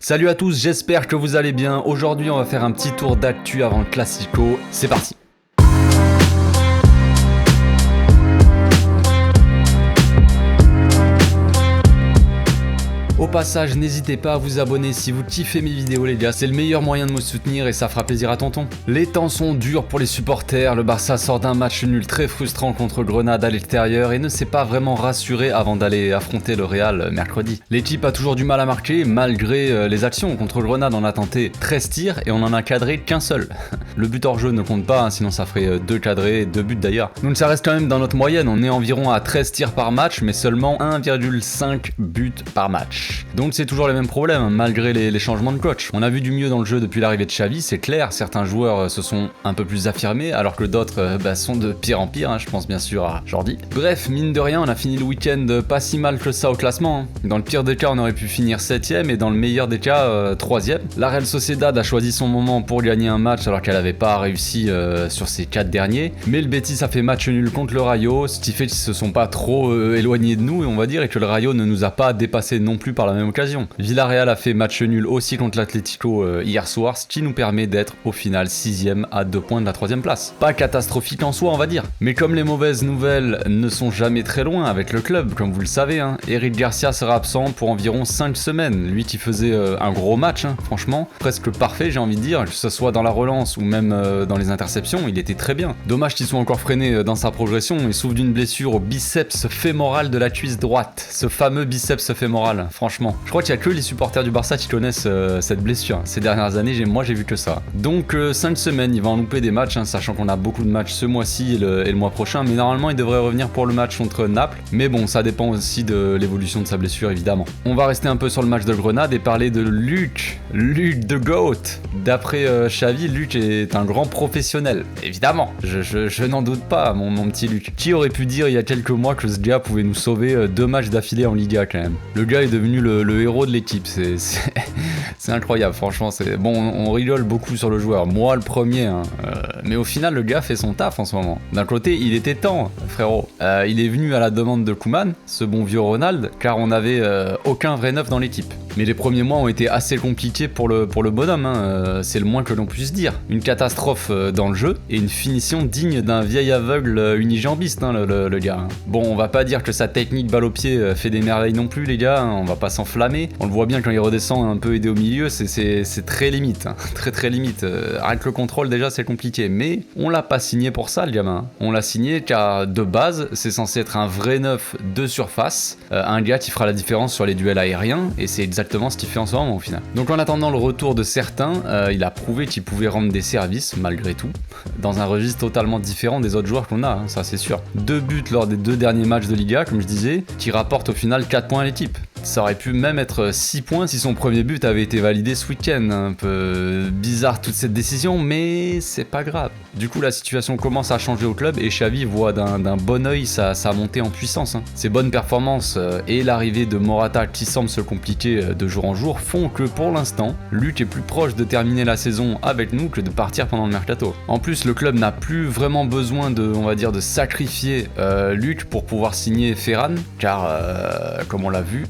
Salut à tous, j'espère que vous allez bien. Aujourd'hui, on va faire un petit tour d'actu avant le Classico. C'est parti. Au passage, n'hésitez pas à vous abonner si vous kiffez mes vidéos les gars, c'est le meilleur moyen de me soutenir et ça fera plaisir à tonton. Les temps sont durs pour les supporters, le Barça sort d'un match nul très frustrant contre Grenade à l'extérieur et ne s'est pas vraiment rassuré avant d'aller affronter le Real mercredi. L'équipe a toujours du mal à marquer malgré les actions. Contre Grenade on a tenté 13 tirs et on en a cadré qu'un seul. Le but hors jeu ne compte pas, sinon ça ferait 2 cadrés, 2 buts d'ailleurs. Donc ça reste quand même dans notre moyenne, on est environ à 13 tirs par match mais seulement 1,5 buts par match. Donc c'est toujours les mêmes problèmes, malgré les changements de coach. On a vu du mieux dans le jeu depuis l'arrivée de Xavi, c'est clair, certains joueurs se sont un peu plus affirmés, alors que d'autres sont de pire en pire, je pense bien sûr à Jordi. Bref, mine de rien, on a fini le week-end pas si mal que ça au classement. Dans le pire des cas, on aurait pu finir 7ème, et dans le meilleur des cas, 3ème. La Real Sociedad a choisi son moment pour gagner un match, alors qu'elle n'avait pas réussi sur ses 4 derniers. Mais le Betis a fait match nul contre le Rayo, ce qui fait qu'ils se sont pas trop éloignés de nous, on va dire, et que le Rayo ne nous a pas dépassé non plus par la même occasion. Villarreal a fait match nul aussi contre l'Atlético hier soir, ce qui nous permet d'être au final 6ème à 2 points de la 3ème place. Pas catastrophique en soi on va dire, mais comme les mauvaises nouvelles ne sont jamais très loin avec le club, comme vous le savez, Eric Garcia sera absent pour environ 5 semaines, lui qui faisait un gros match, franchement, presque parfait j'ai envie de dire, que ce soit dans la relance ou même dans les interceptions, il était très bien. Dommage qu'il soit encore freiné dans sa progression, il souffre d'une blessure au biceps fémoral de la cuisse droite, ce fameux biceps fémoral, franchement. Je crois qu'il n'y a que les supporters du Barça qui connaissent cette blessure. Ces dernières années, moi j'ai vu que ça. Donc 5 semaines, il va en louper des matchs, sachant qu'on a beaucoup de matchs ce mois-ci et le mois prochain, mais normalement il devrait revenir pour le match contre Naples. Mais bon, ça dépend aussi de l'évolution de sa blessure évidemment. On va rester un peu sur le match de Grenade et parler de Luc the GOAT. D'après Xavi, Luc est un grand professionnel. Évidemment, je n'en doute pas, mon petit Luc. Qui aurait pu dire il y a quelques mois que ce gars pouvait nous sauver 2 matchs d'affilée en Liga quand même. Le gars est devenu le héros de l'équipe, c'est incroyable, franchement. Bon, on rigole beaucoup sur le joueur, moi le premier, mais au final le gars fait son taf en ce moment. D'un côté, il était temps, frérot. Il est venu à la demande de Koeman, ce bon vieux Ronald, car on n'avait aucun vrai neuf dans l'équipe. Mais les premiers mois ont été assez compliqués pour le bonhomme, c'est le moins que l'on puisse dire. Une catastrophe dans le jeu et une finition digne d'un vieil aveugle unijambiste, le gars. Bon, on va pas dire que sa technique balle au pied fait des merveilles non plus, les gars, on va pas s'enflammer. On le voit bien quand il redescend un peu aidé au milieu, c'est très limite, très limite. Rien que le contrôle déjà c'est compliqué, mais on l'a pas signé pour ça le gamin. On l'a signé car de base c'est censé être un vrai neuf de surface, un gars qui fera la différence sur les duels aériens, et c'est exactement ce qu'il fait en ce moment au final. Donc en attendant le retour de certains, il a prouvé qu'il pouvait rendre des services malgré tout, dans un registre totalement différent des autres joueurs qu'on a, ça c'est sûr. 2 buts lors des 2 derniers matchs de Liga, comme je disais, qui rapportent au final 4 points à l'équipe. Ça aurait pu même être 6 points si son premier but avait été validé ce week-end. Un peu bizarre toute cette décision, mais c'est pas grave. Du coup, la situation commence à changer au club et Xavi voit d'un bon oeil sa montée en puissance. Ses bonnes performances et l'arrivée de Morata qui semble se compliquer de jour en jour font que pour l'instant, Luc est plus proche de terminer la saison avec nous que de partir pendant le mercato. En plus, le club n'a plus vraiment besoin de sacrifier Luc pour pouvoir signer Ferran, car comme on l'a vu,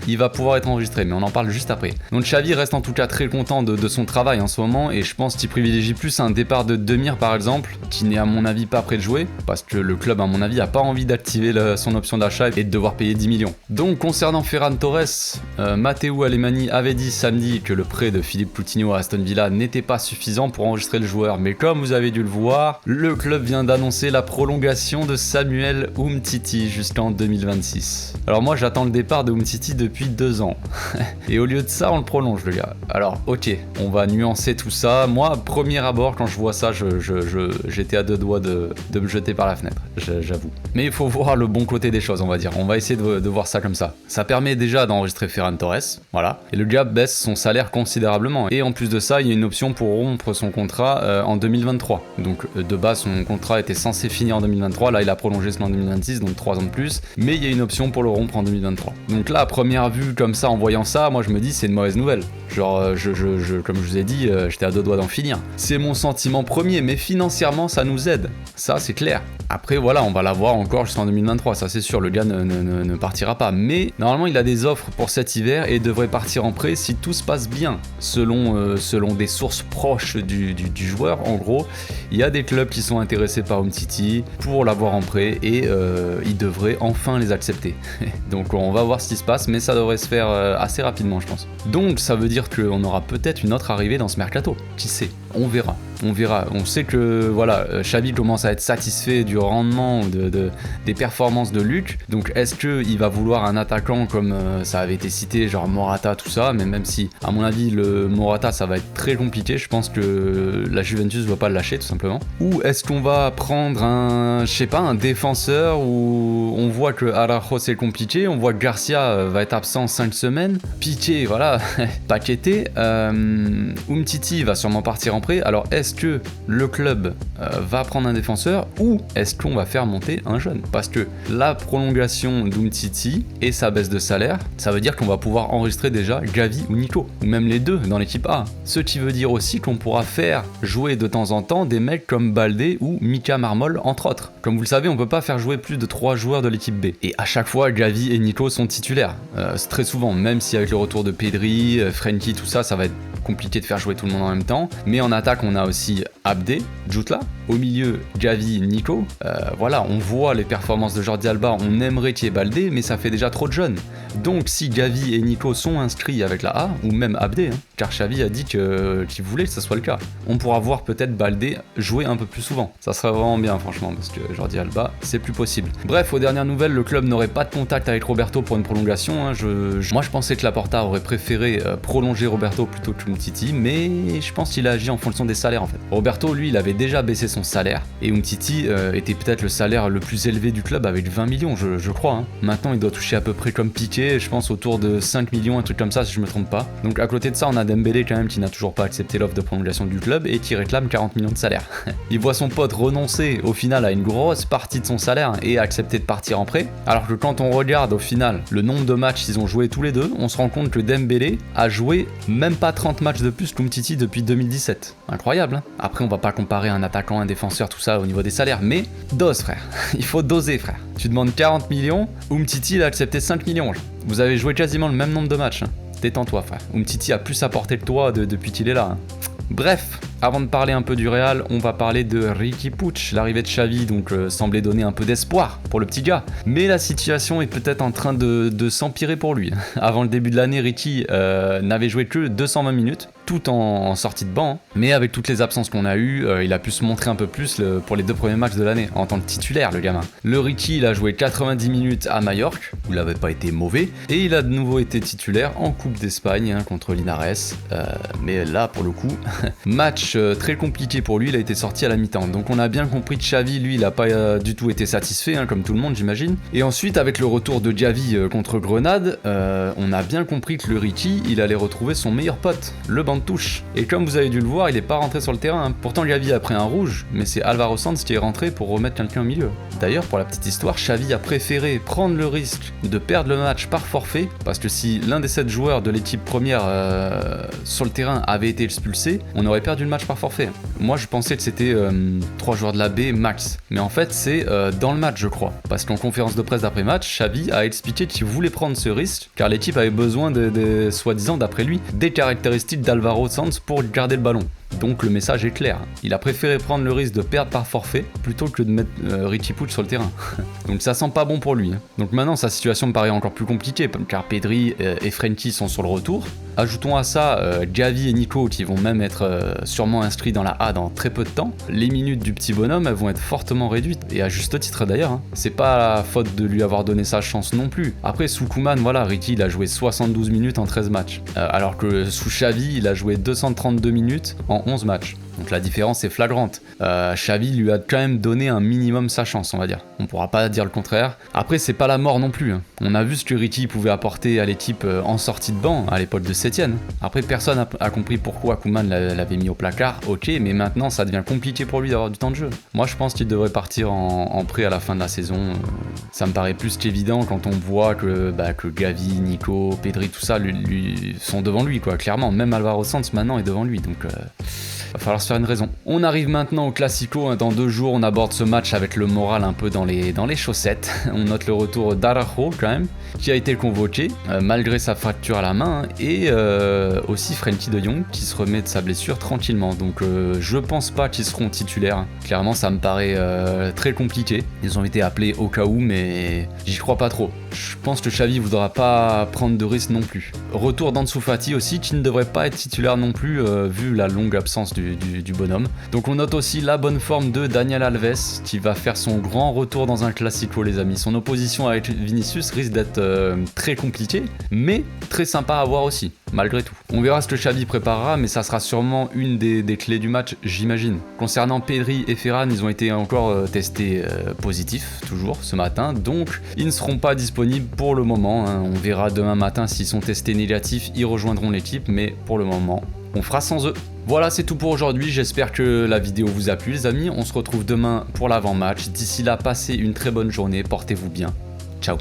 il va pouvoir être enregistré, mais on en parle juste après. Donc Xavi reste en tout cas très content de son travail en ce moment, et je pense qu'il privilégie plus un départ de Demir par exemple, qui n'est à mon avis pas prêt de jouer, parce que le club à mon avis a pas envie d'activer son option d'achat et de devoir payer 10 millions. Donc concernant Ferran Torres, Matteo Alemany avait dit samedi que le prêt de Philippe Coutinho à Aston Villa n'était pas suffisant pour enregistrer le joueur, mais comme vous avez dû le voir, le club vient d'annoncer la prolongation de Samuel Umtiti jusqu'en 2026. Alors moi j'attends le départ de Umtiti depuis 2 ans. Et au lieu de ça, on le prolonge, le gars. Alors, ok, on va nuancer tout ça. Moi, premier abord, quand je vois ça, j'étais à 2 doigts de me jeter par la fenêtre, j'avoue. Mais il faut voir le bon côté des choses, on va dire. On va essayer de voir ça comme ça. Ça permet déjà d'enregistrer Ferran Torres, voilà. Et le gars baisse son salaire considérablement. Et en plus de ça, il y a une option pour rompre son contrat en 2023. Donc, de base, son contrat était censé finir en 2023. Là, il a prolongé jusqu'en 2026, donc 3 ans de plus. Mais il y a une option pour le rompre en 2023. Donc là, là, à première vue, comme ça, en voyant ça, moi je me dis c'est une mauvaise nouvelle. Genre, comme je vous ai dit, j'étais à 2 doigts d'en finir. C'est mon sentiment premier, mais financièrement, ça nous aide. Ça, c'est clair. Après, voilà, on va l'avoir encore jusqu'en 2023, ça c'est sûr, le gars ne partira pas. Mais normalement, il a des offres pour cet hiver et devrait partir en prêt si tout se passe bien. Selon des sources proches du joueur, en gros, il y a des clubs qui sont intéressés par Umtiti pour l'avoir en prêt et il devrait enfin les accepter. Donc on va voir ce qui se passe, mais ça devrait se faire assez rapidement, je pense. Donc ça veut dire qu'on aura peut-être une autre arrivée dans ce mercato. Qui sait? On verra. On sait que voilà, Xavi commence à être satisfait du rendement des performances de Luc. Donc est-ce qu'il va vouloir un attaquant comme ça avait été cité, genre Morata, tout ça, mais même si à mon avis le Morata ça va être très compliqué, je pense que la Juventus ne va pas le lâcher tout simplement. Ou est-ce qu'on va prendre un défenseur où on voit que Araujo c'est compliqué, on voit que Garcia va être absent 5 semaines, Piqué voilà, Paquetá, Umtiti va sûrement partir en prêt. Alors est-ce que le club va prendre un défenseur ou est-ce qu'on va faire monter un jeune? Parce que la prolongation d'Umtiti et sa baisse de salaire, ça veut dire qu'on va pouvoir enregistrer déjà Gavi ou Nico, ou même les deux dans l'équipe A. Ce qui veut dire aussi qu'on pourra faire jouer de temps en temps des mecs comme Baldé ou Mika Marmol entre autres. Comme vous le savez, on peut pas faire jouer plus de 3 joueurs de l'équipe B. Et à chaque fois, Gavi et Nico sont titulaires. C'est très souvent, même si avec le retour de Pedri, Frenkie, tout ça, ça va être compliqué de faire jouer tout le monde en même temps. Mais en attaque, on a aussi Abdé, Jutla, au milieu Gavi, Nico. Voilà, on voit les performances de Jordi Alba, on aimerait qu'il y ait Baldé, mais ça fait déjà trop de jeunes. Donc si Gavi et Nico sont inscrits avec la A, ou même Abdé, car Xavi a dit qu'il voulait que ce soit le cas, on pourra voir peut-être Baldé jouer un peu plus souvent. Ça serait vraiment bien franchement, parce que Jordi Alba, c'est plus possible. Bref, aux dernières nouvelles, le club n'aurait pas de contact avec Roberto pour une prolongation. Moi je pensais que Laporta aurait préféré prolonger Roberto plutôt que Umtiti, mais je pense qu'il a agi en fonction des salaires en fait. Roberto, lui, il avait déjà baissé son salaire, et Umtiti était peut-être le salaire le plus élevé du club avec 20 millions, je crois. Maintenant, il doit toucher à peu près comme Piqué, je pense autour de 5 millions, un truc comme ça si je me trompe pas. Donc à côté de ça, on a Dembélé quand même qui n'a toujours pas accepté l'offre de prolongation du club et qui réclame 40 millions de salaire. Il voit son pote renoncer au final à une grosse partie de son salaire et accepter de partir en prêt, alors que quand on regarde au final le nombre de matchs qu'ils ont joué tous les deux, on se rend compte que Dembélé a joué même pas 30 matchs de plus qu'Umtiti depuis 2017. Incroyable, hein. Après, on va pas comparer un attaquant, un défenseur, tout ça au niveau des salaires, mais dose frère, il faut doser frère. Tu demandes 40 millions, Umtiti il a accepté 5 millions. Vous avez joué quasiment le même nombre de matchs. Détends-toi frère. Umtiti a plus apporté que toi depuis qu'il est là. Bref, avant de parler un peu du Real, on va parler de Riqui Puig. L'arrivée de Xavi donc semblait donner un peu d'espoir pour le petit gars. Mais la situation est peut-être en train de s'empirer pour lui. Avant le début de l'année, Riqui n'avait joué que 220 minutes, tout en sortie de banc. Mais avec toutes les absences qu'on a eues, il a pu se montrer un peu plus pour les 2 premiers matchs de l'année, en tant que titulaire le gamin. Le Riqui, il a joué 90 minutes à Majorque, où il n'avait pas été mauvais. Et il a de nouveau été titulaire en Coupe d'Espagne contre Linares. Mais là, pour le coup, match très compliqué pour lui, il a été sorti à la mi-temps. Donc on a bien compris que Xavi, lui, il n'a pas du tout été satisfait, comme tout le monde j'imagine. Et ensuite, avec le retour de Gavi contre Grenade, on a bien compris que le Riqui, il allait retrouver son meilleur pote, le banc de touche. Et comme vous avez dû le voir, il n'est pas rentré sur le terrain. Pourtant Gavi a pris un rouge, mais c'est Alvaro Sanz qui est rentré pour remettre quelqu'un au milieu. D'ailleurs, pour la petite histoire, Xavi a préféré prendre le risque de perdre le match par forfait, parce que si l'un des 7 joueurs de l'équipe première sur le terrain avait été expulsé, on aurait perdu le match par forfait. Moi je pensais que c'était 3 joueurs de la B max, mais en fait c'est dans le match je crois, parce qu'en conférence de presse d'après match, Xavi a expliqué qu'il voulait prendre ce risque car l'équipe avait besoin soi-disant d'après lui des caractéristiques d'Alvaro Sanz pour garder le ballon. Donc le message est clair, il a préféré prendre le risque de perdre par forfait plutôt que de mettre Riqui Puig sur le terrain. Donc ça sent pas bon pour lui. Donc maintenant sa situation me paraît encore plus compliquée car Pedri et Frenkie sont sur le retour. Ajoutons à ça Gavi et Nico qui vont même être sûrement inscrits dans la A dans très peu de temps. Les minutes du petit bonhomme elles vont être fortement réduites, et à juste titre d'ailleurs. C'est pas la faute de lui avoir donné sa chance non plus. Après sous Koeman, voilà, Riqui il a joué 72 minutes en 13 matchs. Alors que sous Xavi il a joué 232 minutes en 11 matchs. Donc la différence est flagrante. Xavi lui a quand même donné un minimum sa chance, on va dire. On pourra pas dire le contraire. Après, c'est pas la mort non plus. Hein. On a vu ce que Ricky pouvait apporter à l'équipe en sortie de banc à l'époque de Sétienne. Après, personne a compris pourquoi Koeman l'avait mis au placard. Ok, mais maintenant, ça devient compliqué pour lui d'avoir du temps de jeu. Moi, je pense qu'il devrait partir en prêt à la fin de la saison. Ça me paraît plus qu'évident quand on voit que Gavi, Nico, Pedri, tout ça lui sont devant lui, quoi. Clairement, même Alvaro Santos maintenant est devant lui. Donc, va falloir se faire une raison. On arrive maintenant au Classico. Dans 2 jours, on aborde ce match avec le moral un peu dans les chaussettes. On note le retour d'Araujo quand même, qui a été convoqué malgré sa fracture à la main, et aussi Frenkie de Jong qui se remet de sa blessure tranquillement. Donc je pense pas qu'ils seront titulaires. Clairement, ça me paraît très compliqué. Ils ont été appelés au cas où, mais j'y crois pas trop. Je pense que Xavi voudra pas prendre de risques non plus. Retour d'Ansu Fati aussi, qui ne devrait pas être titulaire non plus vu la longue absence du bonhomme. Donc on note aussi la bonne forme de Daniel Alves qui va faire son grand retour dans un Classico, les amis. Son opposition avec Vinicius risque d'être très compliquée, mais très sympa à voir aussi, malgré tout. On verra ce que Xavi préparera, mais ça sera sûrement une des clés du match, j'imagine. Concernant Pedri et Ferran, ils ont été encore testés positifs, toujours, ce matin, donc ils ne seront pas disponibles pour le moment. Hein. On verra demain matin s'ils sont testés négatifs, ils rejoindront l'équipe, mais pour le moment, on fera sans eux. Voilà, c'est tout pour aujourd'hui. J'espère que la vidéo vous a plu, les amis. On se retrouve demain pour l'avant-match. D'ici là, passez une très bonne journée. Portez-vous bien. Ciao.